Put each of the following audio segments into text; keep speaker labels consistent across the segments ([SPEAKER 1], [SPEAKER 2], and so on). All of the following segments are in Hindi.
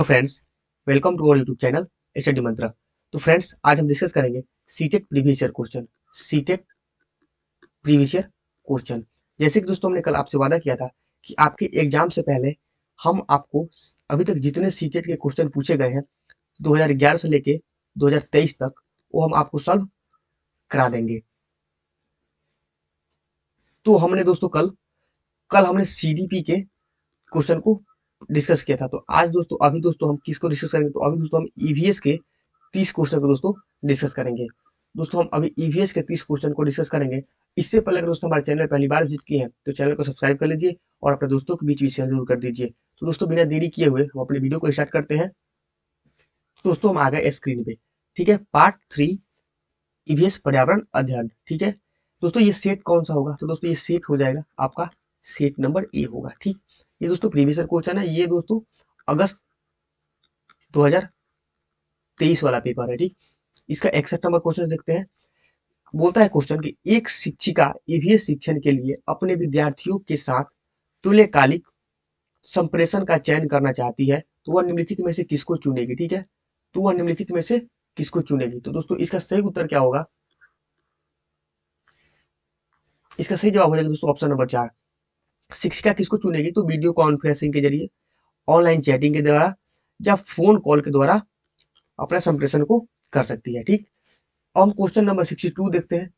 [SPEAKER 1] Friends, welcome to our YouTube channel study Mantra. तो फ्रेंड्स, आज हम डिस्कस करेंगे CTET previous year question. CTET previous year question, जैसे कि दोस्तों हमने कल आपसे वादा किया था कि आपके एग्जाम से पहले हम आपको अभी तक जितने सीटेट के क्वेश्चन पूछे गए हैं 2011 से लेके 2023 तक, वो हम आपको सॉल्व करा देंगे। तो हमने दोस्तों कल कल हमने सीडीपी के क्वेश्चन को डिस्कस किया था। तो आज दोस्तों अभी दोस्तों हम किसको डिस्कस करेंगे? तो अभी दोस्तों हम ईवीएस के 30 क्वेश्चन को दोस्तों डिस्कस करेंगे। दोस्तों हम अभी ईवीएस के 30 क्वेश्चन को डिस्कस करेंगे। इससे पहले अगर दोस्तों हमारे चैनल पहली बार विजिट किए हैं तो चैनल को सब्सक्राइब कर लीजिए और अपने दोस्तों के बीच भी शेयर जरूर कर दीजिए। तो दोस्तों बिना देरी किए हुए हम अपने वीडियो को स्टार्ट करते हैं। तो दोस्तों हम आ गए स्क्रीन पे। ठीक है, पार्ट 3 ईवीएस पर्यावरण अध्ययन। ठीक है दोस्तों, ये सेट कौन सा होगा? तो दोस्तों ये सेट हो जाएगा आपका सेट नंबर ए होगा। ठीक, ये दोस्तों प्रीवियस ईयर क्वेश्चन है। ये दोस्तों अगस्त 2023 वाला पेपर है। ठीक, इसका 61 नंबर क्वेश्चन देखते हैं। बोलता है क्वेश्चन कि एक शिक्षिका ईवीएस शिक्षण के लिए अपने विद्यार्थियों के साथ तुल्यकालिक संप्रेषण का चयन करना चाहती है, तो वह निम्नलिखित में से किसको चुनेगी? ठीक है, तो वह निम्नलिखित में से किसको चुनेगी? तो दोस्तों इसका सही उत्तर क्या होगा? इसका सही जवाब हो जाएगा दोस्तों ऑप्शन नंबर 4। शिक्षिका किसको चुनेगी? तो वीडियो कॉन्फ्रेंसिंग के जरिए, ऑनलाइन चैटिंग के द्वारा या फोन कॉल के द्वारा अपना संप्रेषण को कर सकती है। ठीक, अब हम क्वेश्चन नंबर 62 देखते हैं।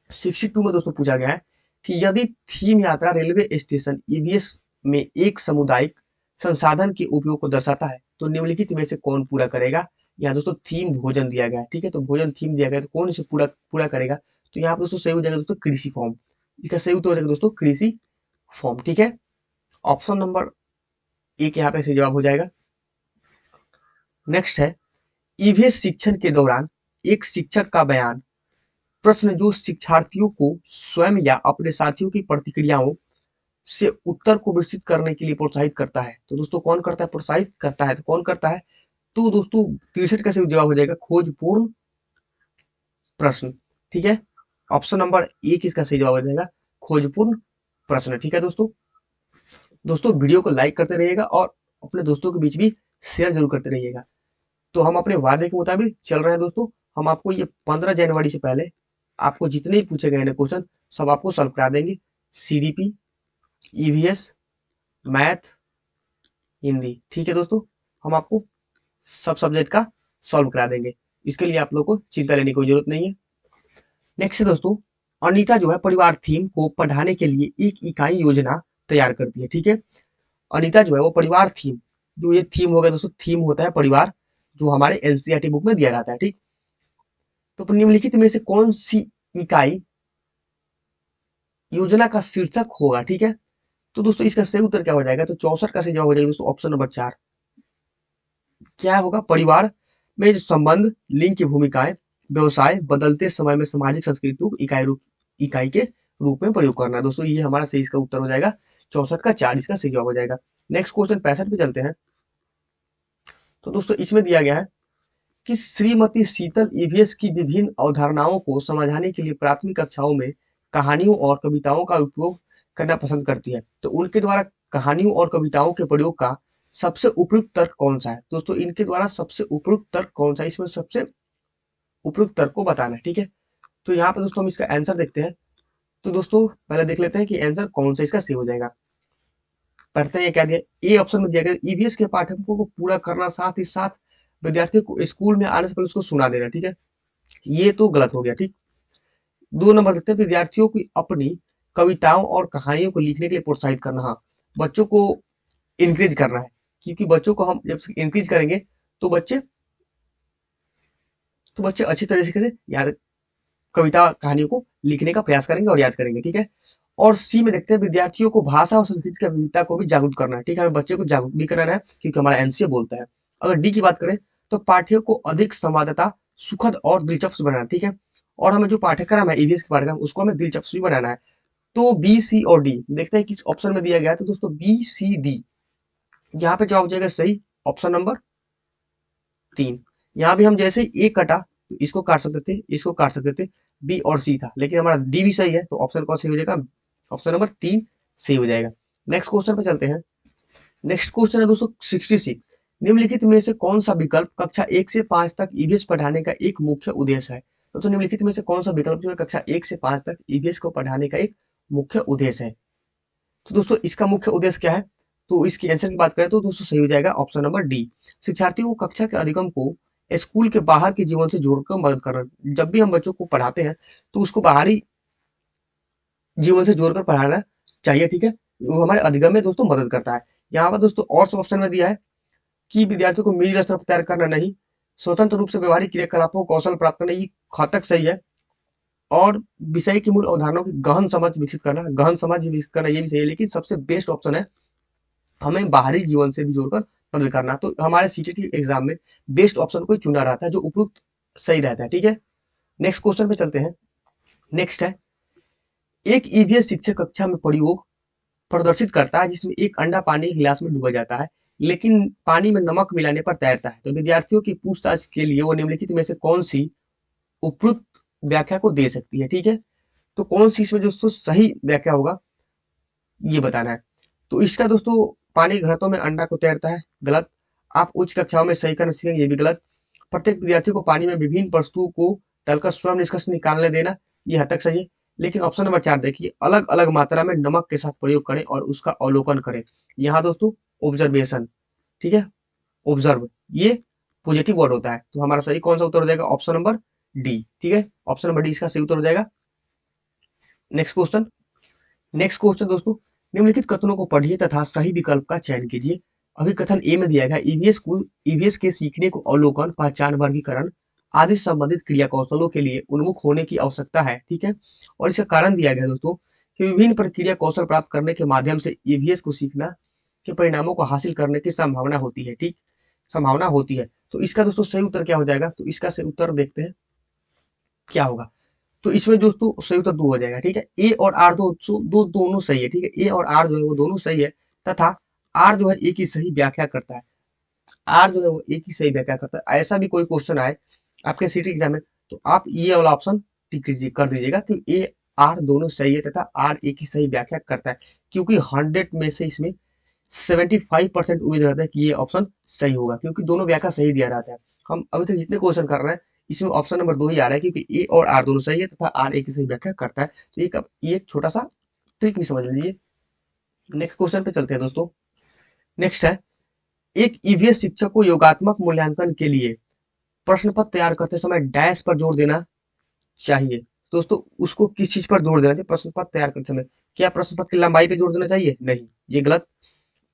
[SPEAKER 1] 62 में दोस्तों पूछा गया है कि यदि थीम यात्रा रेलवे स्टेशन ईवीएस में एक सामुदायिक संसाधन के उपयोग को दर्शाता है तो निम्नलिखित में से कौन पूरा करेगा? यहाँ दोस्तों थीम भोजन दिया गया है। ठीक है, तो भोजन थीम दिया गया है, तो कौन इसे पूरा पूरा करेगा? तो यहाँ पर दोस्तों सही हो जाएगा दोस्तों कृषि फॉर्म। इसका सही उत्तर हो जाएगा दोस्तों कृषि फॉर्म। ठीक है, ऑप्शन नंबर एक यहाँ पे सही जवाब हो जाएगा। नेक्स्ट है ईवीएस शिक्षण के दौरान एक शिक्षक का बयान, प्रश्न जो शिक्षार्थियों को स्वयं या अपने साथियों की प्रतिक्रियाओं से उत्तर को विस्तृत करने के लिए प्रोत्साहित करता है। तो दोस्तों कौन करता है? प्रोत्साहित करता है। तो कौन करता है? तो दोस्तों 63 का सही जवाब हो जाएगा खोजपूर्ण प्रश्न। ठीक है, ऑप्शन नंबर एक इसका सही जवाब हो जाएगा खोजपूर्ण प्रश्न। ठीक है दोस्तों, दोस्तों वीडियो को लाइक करते रहिएगा और अपने दोस्तों के बीच भी शेयर जरूर करते रहिएगा। तो हम अपने वादे के मुताबिक चल रहे हैं दोस्तों। हम आपको ये 15 जनवरी से पहले आपको जितने भी पूछे गए हैं क्वेश्चन सब आपको सॉल्व करा देंगे। CDP, EVS, math, Hindi. ठीक है दोस्तों, हम आपको सब सब्जेक्ट का सॉल्व करा देंगे। इसके लिए आप लोग को चिंता लेने की कोई जरूरत नहीं है। नेक्स्ट है दोस्तों, अनीता जो है परिवार थीम को पढ़ाने के लिए एक इकाई योजना तैयार करती है। ठीक है, अनीता जो है वो परिवार थीम, जो ये थीम हो गया दोस्तों, थीम होता है परिवार, जो हमारे एनसीईआरटी बुक में दिया जाता है। ठीक, तो निम्नलिखित में से कौन सी इकाई योजना का शीर्षक होगा? ठीक है, तो दोस्तों इसका सही उत्तर क्या हो जाएगा? तो 64 का सही जवाब हो जाएगा दोस्तों ऑप्शन नंबर 4। क्या होगा? परिवार में जो संबंध, लिंग की भूमिकाएं, व्यवसाय, बदलते समय में सामाजिक संस्कृति इकाई के रूप में प्रयोग करना। दोस्तों ये हमारा सही इसका उत्तर हो जाएगा 64 का 4 इसका सही जवाब हो जाएगा। नेक्स्ट क्वेश्चन 65 पे चलते हैं। तो दोस्तों इसमें दिया गया है कि श्रीमती शीतल ईवीएस की विभिन्न अवधारणाओं को समझाने के लिए प्राथमिक कक्षाओं में कहानियों और कविताओं का उपयोग करना पसंद करती है। तो उनके द्वारा कहानियों और कविताओं के प्रयोग का सबसे उपयुक्त तर्क कौन सा है? दोस्तों इनके द्वारा सबसे उपयुक्त तर्क कौन सा है? इसमें सबसे उपयुक्त तर्क को बताना है। ठीक है, तो यहाँ पे दोस्तों हम इसका आंसर देखते हैं। तो दोस्तों पहले देख लेते हैं कि आंसर कौन सा इसका सही हो जाएगा। पढ़ते हैं क्या दिया। ए ऑप्शन में दिया गया ईवीएस के पाठ्यक्रमों को पूरा करना, साथ ही साथ विद्यार्थियों को स्कूल में आने से पहले उसको सुना देना। ठीक है, ये तो गलत हो गया। ठीक, 2 नंबर देखते हैं विद्यार्थियों की अपनी कविताओं और कहानियों को लिखने के लिए प्रोत्साहित करना। हाँ, बच्चों को इंकरेज करना है, क्योंकि बच्चों को हम जब इंकरेज करेंगे तो बच्चे अच्छी तरीके से याद कविता कहानियों को लिखने का प्रयास करेंगे और याद करेंगे। ठीक है, और सी में देखते हैं विद्यार्थियों को भाषा और संस्कृति की विविधता को भी जागरूक करना है। ठीक है, हमें बच्चे को जागरूक भी कराना है क्योंकि हमारा एनसीए बोलता है। अगर डी की बात करें तो पाठ्य को अधिक संवादता, सुखद और दिलचस्प बनाना। ठीक है, और हमें जो पाठ्यक्रम है ईवीएस के पाठ्यक्रम उसको हमें दिलचस्प भी बनाना है। तो बी, सी और डी देखते हैं किस ऑप्शन में दिया गया है। तो दोस्तों बी, सी, डी, यहाँ पे जवाब हो जाएगा सही ऑप्शन नंबर 3। यहाँ भी हम जैसे ए कटा तो इसको काट सकते थे, इसको काट सकते थे, बी और सी था, लेकिन हमारा डी भी सही है, तो ऑप्शन कौन सही हो जाएगा? ऑप्शन नंबर 3 सही हो जाएगा। नेक्स्ट क्वेश्चन पे चलते हैं। नेक्स्ट क्वेश्चन है दोस्तों 66। निम्नलिखित में से कौन सा विकल्प कक्षा 1 से 5 तक ईवीएस पढ़ाने का एक मुख्य उद्देश्य है? दोस्तों निम्नलिखित में से कौन सा विकल्प जो है कक्षा 1 से 5 तक ईवीएस को पढ़ाने का एक मुख्य उद्देश्य है? तो दोस्तों इसका मुख्य उद्देश्य क्या है? तो इसकी आंसर की बात करें तो दोस्तों सही हो जाएगा ऑप्शन नंबर डी। शिक्षार्थियों को कक्षा के अधिगम को स्कूल के बाहर के जीवन से जोड़कर मदद करना। जब भी हम बच्चों को पढ़ाते हैं तो उसको बाहरी जीवन से जोड़कर पढ़ाना चाहिए, ठीक है। वो हमारे अधिगम में दोस्तों मदद करता है। यहाँ पर दोस्तों और सब ऑप्शन में दिया है कि विद्यार्थियों को मिडिल स्तर पर तैयार करना नहीं, स्वतंत्र रूप से व्यवहारिक क्रियाकलापों को कौशल प्राप्त करना, ये घातक सही है। और विषय की मूल अवधारणाओं की गहन समझ विकसित करना, गहन समझ विकसित करना ये भी सही है। लेकिन सबसे बेस्ट ऑप्शन है हमें बाहरी जीवन से भी जोड़कर मदद करना। तो हमारे सीटीटी एग्जाम में बेस्ट ऑप्शन को चुना रहता है जो उपयुक्त सही रहता है, ठीक है। नेक्स्ट क्वेश्चन पे चलते हैं। नेक्स्ट है, एक ईवीएस शिक्षक कक्षा में प्रयोग प्रदर्शित करता है जिसमें एक अंडा पानी के गिलास में डूबा जाता है लेकिन पानी में नमक मिलाने पर तैरता है। तो विद्यार्थियों की पूछताछ के लिए वो निम्नलिखित में से कौन सी उपयुक्त व्याख्या को दे सकती है, ठीक है। तो कौन सी इसमें जो सही व्याख्या होगा ये बताना है। तो इसका दोस्तों पानी के घनत्व में अंडा को तैरता है, गलत। आप उच्च कक्षाओं में सही करना सीखेंगे, ये भी गलत। प्रत्येक विद्यार्थी को पानी में विभिन्न वस्तुओं को डालकर स्वयं निष्कर्ष निकालने देना, ये हद तक सही है। लेकिन ऑप्शन नंबर 4 देखिए, अलग अलग मात्रा में नमक के साथ प्रयोग करें और उसका अवलोकन करें। यहाँ दोस्तों ऑब्जर्वेशन, ठीक है, ऑब्जर्व, ये पॉजिटिव वर्ड होता है। तो हमारा सही कौन सा उत्तर हो जाएगा? ऑप्शन नंबर डी, ठीक है। ऑप्शन नंबर डी इसका सही उत्तर हो जाएगा। Next question. नेक्स्ट क्वेश्चन दोस्तों, निम्नलिखित कथनों को पढ़िए तथा सही विकल्प का चयन कीजिए। अभी कथन ए में दिया गया ईवीएस के सीखने को अवलोकन, पहचान, वर्गीकरण आदि संबंधित क्रिया कौशलों के लिए उन्मुख होने की आवश्यकता है, ठीक है। और इसका कारण दिया गया दोस्तों कि विभिन्न प्रक्रिया कौशल प्राप्त करने के माध्यम से ईवीएस को सीखना के परिणामों को हासिल करने की संभावना होती है, ठीक, संभावना होती है। तो इसका दोस्तों सही उत्तर क्या हो जाएगा? तो इसका सही उत्तर देखते हैं क्या होगा। तो इसमें दोस्तों सही उत्तर 2 हो जाएगा, ठीक है। ए और आर दोनों सही है, ठीक है। ए और आर जो है वो दोनों सही है तथा आर जो है एक ही सही व्याख्या करता है। आर जो है वो एक ही सही व्याख्या करता है। ऐसा भी कोई क्वेश्चन आए आपके सीटी एग्जाम में तो आप ये वाला ऑप्शन टिक कर दीजिएगा कि ए आर दोनों सही है तथा आर एक ही सही व्याख्या करता है, क्योंकि 100 में से इसमें 75% उम्मीद रहता है कि ये ऑप्शन सही होगा, क्योंकि दोनों व्याख्या सही दिया रहता है। हम अभी तक जितने क्वेश्चन कर रहे हैं इसमें ऑप्शन नंबर 2 ही आ रहा है, क्योंकि ए और आर दोनों सही है तथा आर एक ही सही व्याख्या करता है। तो ये एक छोटा सा ट्रिक भी समझ लीजिए। नेक्स्ट क्वेश्चन पे चलते हैं दोस्तों। नेक्स्ट है, एक ईवीएस शिक्षक को योगात्मक मूल्यांकन के लिए प्रश्न पत्र तैयार करते समय डैश पर जोर देना चाहिए। दोस्तों उसको किस चीज पर जोर देना चाहिए प्रश्न पत्र तैयार करते समय? क्या प्रश्न पत्र की लंबाई पे जोर देना चाहिए? नहीं, ये गलत।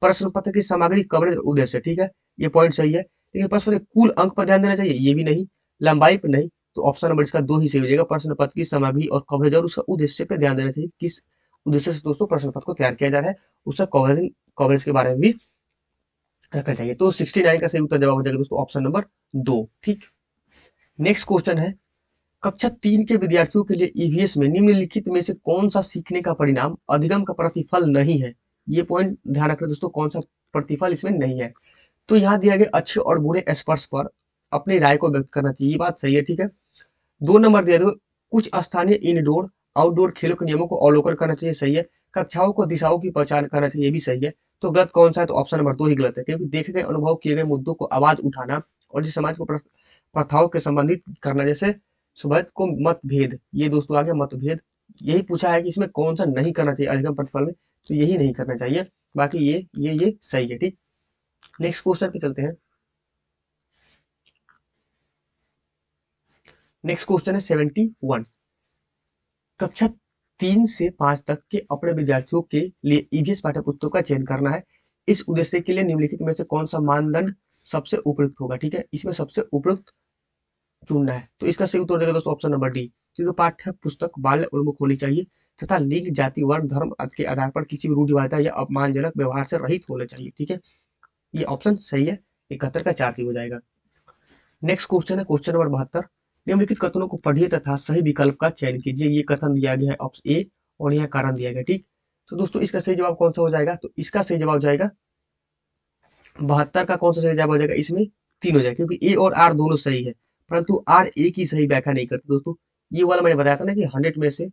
[SPEAKER 1] प्रश्न पत्र की सामग्री कवरेज उद्देश्य, ठीक है, ये पॉइंट सही है। लेकिन प्रश्न पत्र कुल अंक पर ध्यान देना चाहिए, ये भी नहीं। लंबाई पर नहीं। तो ऑप्शन नंबर इसका 2 ही सही हो जाएगा। प्रश्न पत्र की सामग्री और कवरेज और उसका उद्देश्य पे ध्यान देना चाहिए। किस उद्देश्य से दोस्तों प्रश्न पत्र को तैयार किया जा रहा है, उसका कवरेज के बारे में भी रखना चाहिए। तो 69 का सही उत्तर जवाब हो जाएगा दोस्तों ऑप्शन नंबर 2, ठीक। नेक्स्ट क्वेश्चन है, कक्षा 3 के विद्यार्थियों के लिए ईवीएस में निम्नलिखित में से कौन सा सीखने का परिणाम अधिगम का प्रतिफल नहीं है? ये पॉइंट ध्यान रखना दोस्तों, कौन सा प्रतिफल इसमें नहीं है। तो यहाँ दिया गया अच्छे और बुरे स्पर्श पर अपनी राय को व्यक्त करना चाहिए, ये बात सही है, ठीक है। 2 नंबर दिया दो, कुछ स्थानीय इनडोर आउटडोर खेलों के नियमों को अवलोकन करना चाहिए, सही है। कक्षाओं को दिशाओं की पहचान करना चाहिए, ये भी सही है। तो गलत कौन सा है? तो ऑप्शन नंबर 2 ही गलत है, क्योंकि देखे गए अनुभव किए गए मुद्दों को आवाज उठाना और जिस समाज को प्रथाओं के संबंधित करना, जैसे सुबह को मतभेद, ये दोस्तों आ गया मतभेद। यही पूछा है कि इसमें कौन सा नहीं करना चाहिए अधिगम प्रतिफल में, तो यही नहीं करना चाहिए। बाकी ये सही है, ठीक। नेक्स्ट क्वेश्चन पे चलते हैं। नेक्स्ट क्वेश्चन है 71। कक्षा 3 से 5 तक के अपने विद्यार्थियों के लिए ईवीएस पाठ्य पुस्तकों का चयन करना है। इस उद्देश्य के लिए निम्नलिखित में से कौन सा मानदंड सबसे उपयुक्त होगा, ठीक है। इसमें सबसे उपयुक्त चुनना है। तो इसका सही उत्तर देगा दोस्तों ऑप्शन नंबर डी, क्योंकि पाठ्य पुस्तक बाल्य उन्मुख होनी चाहिए तथा लिंग, जाति, वर्ग, धर्म आदि के आधार पर किसी भी रूढ़िवादिता या अपमानजनक व्यवहार से रहित होना चाहिए, ठीक है। ये ऑप्शन सही है। 71 का 4 हो जाएगा। नेक्स्ट क्वेश्चन है क्वेश्चन नंबर 72। निम्नलिखित कथनों को पढ़िए तथा सही विकल्प का चयन कीजिए। ये कथन दिया गया है ऑप्शन ए और यहाँ कारण दिया गया, ठीक। तो दोस्तों इसका सही जवाब कौन सा हो जाएगा? तो इसका सही जवाब जाएगा 72 का कौन सा सही जवाब हो जाएगा? इसमें 3 हो जाएगा, क्योंकि ए और आर दोनों सही है परंतु आर ए की सही व्याख्या नहीं करते दोस्तों। ये वाला मैंने बताया था ना कि 100 में से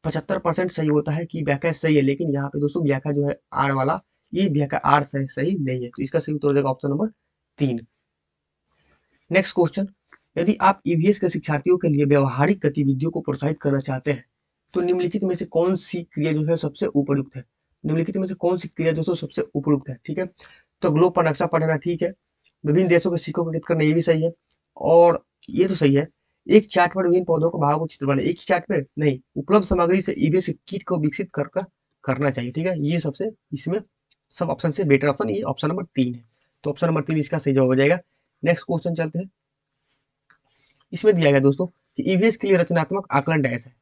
[SPEAKER 1] 75% सही होता है कि व्याख्या सही है, लेकिन यहाँ पे दोस्तों व्याख्या जो है आर वाला, ये व्याख्या आर सही नहीं है, तो इसका सही उत्तर हो जाएगा ऑप्शन नंबर 3। नेक्स्ट क्वेश्चन, यदि आप ईवीएस के शिक्षार्थियों के लिए व्यवहारिक गतिविधियों को प्रोत्साहित करना चाहते हैं तो निम्नलिखित में से कौन सी क्रिया जो है सबसे उपयुक्त है। निम्नलिखित में से कौन सी क्रिया दोस्तों सबसे उपयुक्त है, ठीक है। तो ग्लोब पर नक्शा पढ़ना ठीक है, विभिन्न देशों के सिक्कों को अंकित करना ये भी सही है, और ये तो सही है, एक चार्ट पर विभिन्न पौधों को भागों को चित्र बनाना, एक ही चार्ट पे नहीं, उपलब्ध सामग्री से ईवीएस किट को विकसित करना चाहिए, ठीक है। ये सबसे इसमें सब ऑप्शन से बेटर ऑप्शन ये ऑप्शन नंबर 3 है, तो ऑप्शन नंबर 3 इसका सही जवाब हो जाएगा। नेक्स्ट क्वेश्चन चलते हैं। इसमें दिया गया दोस्तों कि ईवीएस के लिए रचनात्मक आकलन डैश है।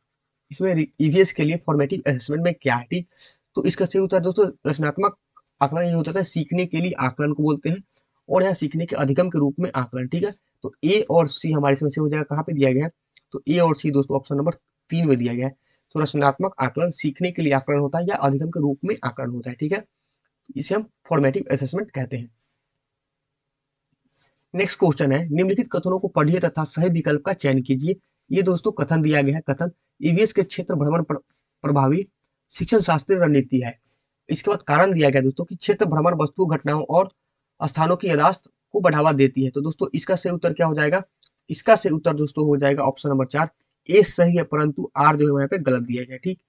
[SPEAKER 1] इसमें ईवीएस के लिए फॉर्मेटिव असेसमेंट में क्या है, ठीक। तो इसका सही उत्तर दोस्तों रचनात्मक आकलन ये होता है सीखने के लिए आकलन को बोलते हैं, और यहाँ सीखने के अधिगम के रूप में आकलन, ठीक है। तो ए और सी हमारे इसमें से हो जाएगा, कहाँ पे दिया गया है, तो ए और सी दोस्तों ऑप्शन नंबर 3 में दिया गया है। तो रचनात्मक आकलन सीखने के लिए आकलन होता है या अधिगम के रूप में आकलन होता है, ठीक है। इसे हम फॉर्मेटिव असेसमेंट कहते हैं। नेक्स्ट क्वेश्चन है, निम्नलिखित कथनों को पढ़िए तथा सही विकल्प का चयन कीजिए। ये दोस्तों कथन दिया गया है, कथन ईवीएस के क्षेत्र भ्रमण प्रभावी शिक्षण शास्त्रीय रणनीति है। इसके बाद कारण दिया गया दोस्तों कि क्षेत्र भ्रमण वस्तु घटनाओं और स्थानों की यादाश्त को बढ़ावा देती है। तो दोस्तों इसका सही उत्तर क्या हो जाएगा, इसका सही उत्तर दोस्तों हो जाएगा ऑप्शन नंबर 4, ए सही है परंतु आर जो है यहाँ पे गलत दिया गया है, ठीक।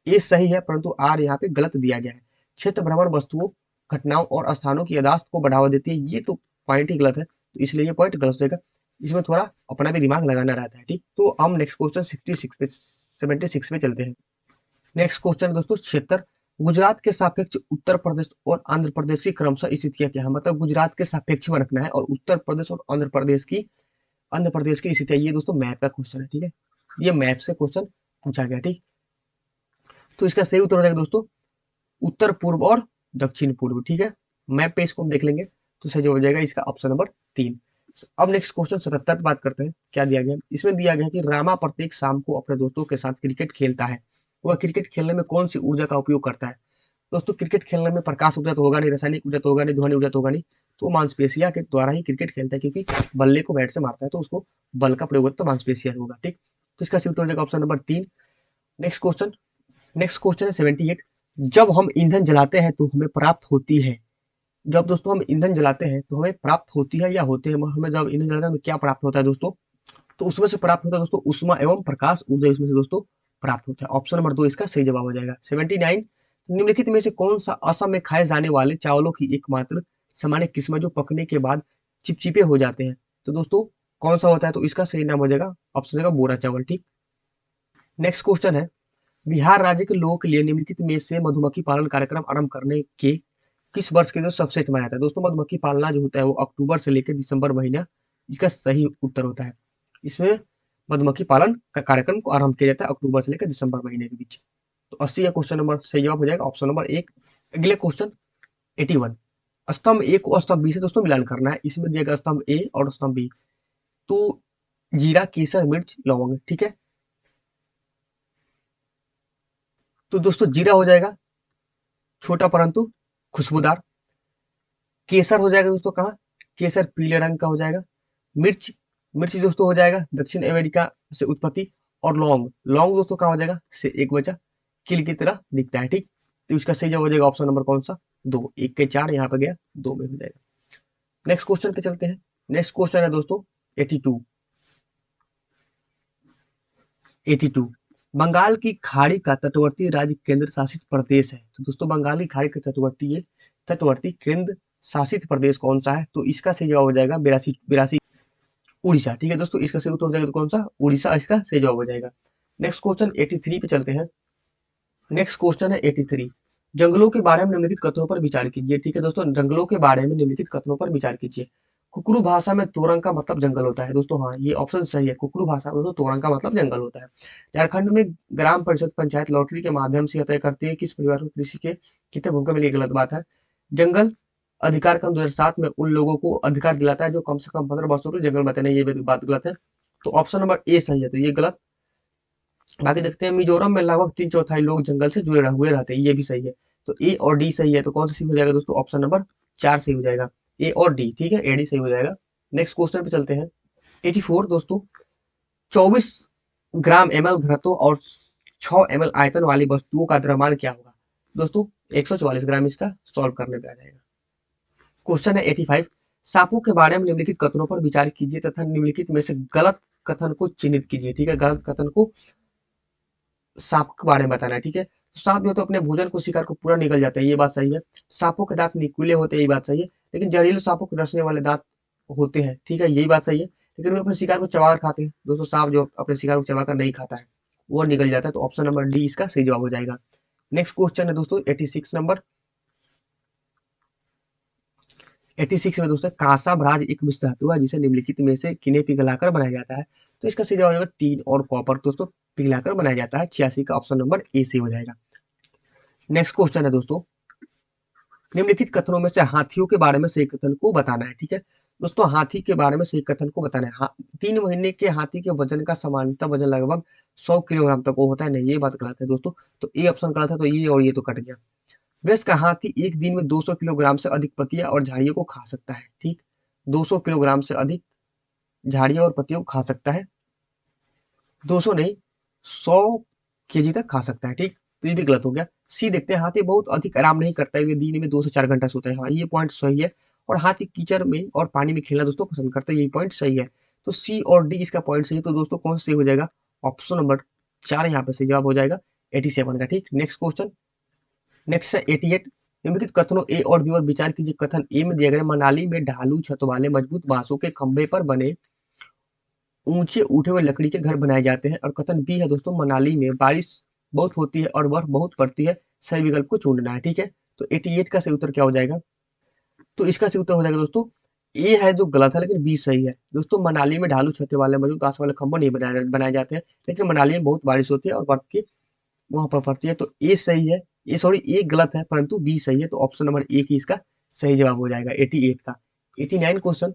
[SPEAKER 1] ए सही है परंतु आर यहाँ पे गलत दिया गया है। क्षेत्र भ्रमण वस्तुओं घटनाओं और स्थानों की यादाश्त को बढ़ावा देती है, ये तो पॉइंट ही गलत है, तो इसलिए ये पॉइंट गलत हो जाएगा। इसमें थोड़ा अपना भी दिमाग लगाना रहता है, ठीक। तो हम नेक्स्ट क्वेश्चन 76 पे चलते हैं। नेक्स्ट क्वेश्चन दोस्तों, क्षेत्र गुजरात के सापेक्ष उत्तर प्रदेश और आंध्र प्रदेश की क्रमशः स्थितियां क्या है, मतलब गुजरात के सापेक्ष में रखना है, और उत्तर प्रदेश और आंध्र प्रदेश की स्थितियां, ये दोस्तों मैप का क्वेश्चन है, ठीक है। ये मैप से क्वेश्चन पूछा गया, ठीक। तो इसका सही उत्तर हो जाएगा दोस्तों उत्तर पूर्व और दक्षिण पूर्व, ठीक है। मैप पे इसको हम देख लेंगे, तो सही हो जाएगा इसका ऑप्शन नंबर 3। अब नेक्स्ट क्वेश्चन 77 पे बात करते हैं, क्या दिया गया। इसमें दिया गया कि रामा प्रत्येक शाम को अपने दोस्तों के साथ क्रिकेट खेलता है, वह क्रिकेट खेलने में कौन सी ऊर्जा का उपयोग करता है। दोस्तों क्रिकेट खेलने में प्रकाश ऊर्जा तो होगा नहीं, रासायनिक ऊर्जा तो होगा नहीं, ध्वनि ऊर्जा तो होगा नहीं, तो मांसपेशिया के द्वारा ही क्रिकेट खेलता है, क्योंकि बल्ले को बैट से मारता है तो उसको बल का प्रयोग होता है, तो मांसपेशिया होगा, ठीक। तो इसका सही उत्तर हो जाएगा ऑप्शन नंबर 3। नेक्स्ट क्वेश्चन है 78, जब हम ईंधन जलाते हैं तो हमें प्राप्त होती है, जब दोस्तों हम ईंधन जलाते हैं तो हमें प्राप्त होती है या होते हैं, हमें जब ईंधन जलाते हैं हमें क्या प्राप्त होता है दोस्तों, तो उसमें से प्राप्त होता है दोस्तों उष्मा एवं प्रकाश ऊर्जा, इसमें से दोस्तों प्राप्त होता है। ऑप्शन नंबर 2 इसका सही जवाब हो जाएगा। 79, निम्नलिखित में से कौन सा असम में खाए जाने वाले चावलों की एकमात्र सामान्य किस्म है जो पकने के बाद चिपचिपे हो जाते हैं, तो दोस्तों कौन सा होता है, तो इसका सही नाम हो जाएगा ऑप्शन होगा बोरा चावल, ठीक। नेक्स्ट क्वेश्चन है, बिहार राज्य के लोगों के लिए निम्नलिखित में से मधुमक्खी पालन कार्यक्रम आरंभ करने के किस वर्ष के जो सबसेट में आता है। दोस्तों मधुमक्खी पालना जो होता है वो अक्टूबर से लेकर दिसंबर महीना, इसका सही उत्तर होता है। इसमें मधुमक्खी पालन का कार्यक्रम को आरंभ किया जाता है अक्टूबर से लेकर दिसंबर महीने के बीच। तो 80 का क्वेश्चन नंबर सही जवाब हो जाएगा ऑप्शन नंबर 1। अगले क्वेश्चन 81, स्तंभ ए को स्तंभ बी से दोस्तों मिलान करना है। इसमें दिया गया स्तंभ ए और स्तंभ बी, तो जीरा केसर मिर्च लौंग, ठीक है। तो दोस्तों जीरा हो जाएगा छोटा परंतु खुशबूदार, केसर हो जाएगा दोस्तों कहाँ, केसर पीले रंग का हो जाएगा, मिर्च मिर्च दोस्तों हो जाएगा दक्षिण अमेरिका से उत्पत्ति, और लौंग लौंग दोस्तों कहाँ हो जाएगा से एक बचा किल की तरह दिखता है, ठीक। तो इसका सही जवाब हो जाएगा ऑप्शन नंबर कौन सा 2, 1 के 4 यहाँ पे गया 2 में हो जाएगा। नेक्स्ट क्वेश्चन पे चलते हैं। नेक्स्ट क्वेश्चन है दोस्तों 82। बंगाल की खाड़ी का तटवर्ती राज्य केंद्र शासित प्रदेश है, तो दोस्तों बंगाल की खाड़ी का तटवर्ती केंद्र शासित प्रदेश कौन सा है, तो इसका सही जवाब हो जाएगा 82 उड़ीसा, ठीक है दोस्तों। इसका सही उत्तर हो जाएगा तो कौन सा उड़ीसा, इसका सही जवाब हो जाएगा। नेक्स्ट क्वेश्चन 83 पे चलते हैं। नेक्स्ट क्वेश्चन है 83, जंगलों के बारे में निम्नलिखित कथनों पर विचार कीजिए, ठीक है दोस्तों। जंगलों के बारे में निम्नलिखित कथनों पर विचार कीजिए। कुकरू भाषा में तोरंग का मतलब जंगल होता है, दोस्तों हाँ ये ऑप्शन सही है, कुकरू भाषा में दोस्तों तोरंग का मतलब जंगल होता है। झारखंड में ग्राम परिषद पंचायत लॉटरी के माध्यम से यह तय करती है किस परिवार को कृषि के कितने भूमिका मिली, गलत बात है। जंगल अधिकार कम 2007 में उन लोगों को अधिकार दिलाता है जो कम से कम 15 वर्षों के लिए जंगल में रहते हैं, ये बात गलत है, तो ऑप्शन नंबर ए सही है, तो ये गलत। बाकी देखते हैं, मिजोरम में लगभग 3/4 लोग जंगल से जुड़े हुए रहते हैं, ये भी सही है, तो ए और डी सही है, तो कौन सा सही हो जाएगा दोस्तों ऑप्शन नंबर 4 सही हो जाएगा, ए और डी, ठीक है, ए डी सही हो जाएगा। नेक्स्ट क्वेश्चन पे चलते हैं 84 दोस्तों, 24 ग्राम ml घनत्व और 6 ml आयतन वाली वस्तुओं का द्रव्यमान क्या होगा? दोस्तों 144 ग्राम इसका सॉल्व करने पे आ जाएगा। क्वेश्चन है 85। सांपों के बारे में निम्नलिखित कथनों पर विचार कीजिए तथा निम्नलिखित में से गलत कथन को चिन्हित कीजिए। ठीक है, गलत कथन को सांप के बारे में बताना है। ठीक है, तो सांप जो तो अपने भोजन को शिकार को पूरा निगल जाता है, ये बात सही है। सांपों के दांत नुकीले होते हैं, ये बात सही है। लेकिन जहरीले सांपों के डसने वाले दांत होते हैं, ठीक है, यही बात सही है। लेकिन वो अपने शिकार को चबाकर खाते हैं। दोस्तों सांप जो अपने शिकार को चबाकर नहीं खाता है, वो निगल जाता है। तो ऑप्शन नंबर डी इसका सही जवाब हो जाएगा। नेक्स्ट क्वेश्चन है दोस्तों 86 नंबर। 86 में दोस्तों कांसा ब्राज एक मिश्र धातु है जिसे निम्नलिखित में से किन्हें पिघलाकर बनाया जाता है? तो इसका सही जवाब हो जाएगा टीन और कॉपर दोस्तों पिघलाकर बनाया जाता है। 86 का ऑप्शन नंबर ए से हो जाएगा। नेक्स्ट क्वेश्चन है दोस्तों, निम्नलिखित कथनों में से हाथियों के बारे में सही कथन को बताना है। ठीक है दोस्तों, हाथी के बारे में सही कथन को बताना है। 3 महीने के हाथी के वजन का सामान्यतः वजन लगभग 100 किलोग्राम तक वो होता है। नहीं, ये बात गलत है दोस्तों। तो ए ऑप्शन गलत है, तो ये और ये तो कट गया। वयस्क हाथी एक दिन में 200 किलोग्राम से अधिक पत्तियां और झाड़ियों को खा सकता है। ठीक, 200 किलोग्राम से अधिक झाड़ियों और पत्तियों को खा सकता है। 200 नहीं, 100 केजी तक खा सकता है। ठीक, तो ये भी गलत हो गया। सी देखते हैं, हाथी बहुत अधिक आराम नहीं करता है, वे दिन में 2 से 4 घंटा सोता है। हाँ, ये पॉइंट सही है। और हाथी कीचड़ में और पानी में खेलना दोस्तों पसंद करता है, ये पॉइंट सही है। तो सी और डी इसका पॉइंट सही है। तो दोस्तों कौन सा सही हो जाएगा? ऑप्शन नंबर 4 यहाँ पे सही जवाब हो जाएगा 87 का। ठीक, नेक्स्ट क्वेश्चन। नेक्स्ट है 88। निम्नलिखित कथनों ए और बी पर विचार कीजिए। कथन ए में दिया गया मनाली में ढालू छत वाले मजबूत बांसों के खंभे पर बने ऊंचे उठे हुए लकड़ी के घर बनाए जाते हैं। और कथन बी है दोस्तों मनाली में बारिश बहुत होती है और बर्फ बहुत पड़ती है, सही विकल्प को चुनना है। ठीक है, तो 88 का सही उत्तर क्या हो जाएगा? तो इसका सही उत्तर हो जाएगा दोस्तों ए है जो गलत है, लेकिन बी सही है। दोस्तों मनाली में ढालू छत वाले मजबूत बांस वाले खंभे नहीं बनाए जाते हैं, लेकिन मनाली में बहुत बारिश होती है और बर्फ की वहां पर पड़ती है। तो ए सही है, ये सॉरी ए गलत है परंतु बी सही है। तो ऑप्शन नंबर ए की इसका सही जवाब हो जाएगा 88 का। 89 क्वेश्चन।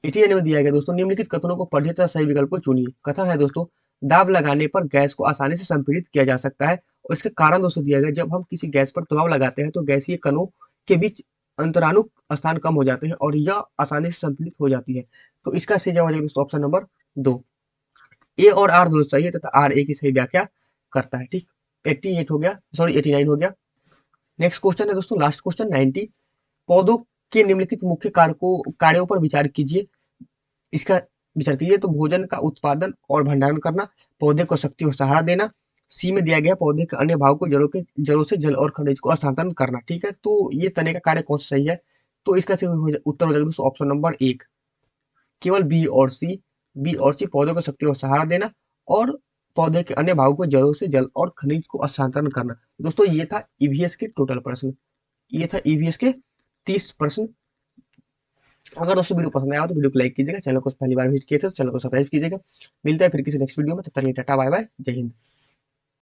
[SPEAKER 1] 89 में दिया गया दोस्तों निम्नलिखित कथनों को पढ़िए तथा सही विकल्प को चुनिए। कथन है दोस्तों दाब लगाने पर गैस को आसानी से संपीड़ित किया जा सकता है। और इसका कारण दोस्तों दिया गया, जब हम किसी गैस पर दबाव लगाते हैं तो गैसीय कणों के बीच अंतराणु स्थान कम हो जाते हैं और यह आसानी से संपीड़ित हो जाती है। तो इसका सही जवाब हो जाएगा दोस्तों ऑप्शन नंबर 2। ए और आर दोनों सही है तथा आर ए की सही व्याख्या करता है। ठीक, 88 हो गया, सॉरी 89 हो गया। नेक्स्ट क्वेश्चन है दोस्तों लास्ट क्वेश्चन 90। पौधों के निम्नलिखित मुख्य कार्यों पर विचार कीजिए। इसका विचार कीजिए। तो भोजन का उत्पादन और भंडारण करना, पौधे को शक्ति और सहारा देना। सी में दिया गया पौधे के अन्य भाग को जड़ों से जल और खनिज को स्थानांतरण करना। ठीक है, तो ये तने का कार्य कौन सा सही है? तो इसका सही उत्तर हो जाएगा दोस्तों ऑप्शन नंबर 1, केवल बी और सी। बी और सी पौधे को शक्ति और सहारा देना और पौधे के अन्य भागों को जड़ों से जल और खनिज को स्थानांतरण करना। दोस्तों ये था ईवीएस के टोटल प्रश्न, ये था ईवीएस के 30 प्रश्न। अगर दोस्तों वीडियो पसंद आया हो तो वीडियो को लाइक कीजिएगा, चैनल को पहली बार विजिट किए थे तो चैनल को सब्सक्राइब कीजिएगा। मिलता है फिर किसी नेक्स्ट वीडियो में, तब तक के लिए टाटा बाय बाय, जय हिंद।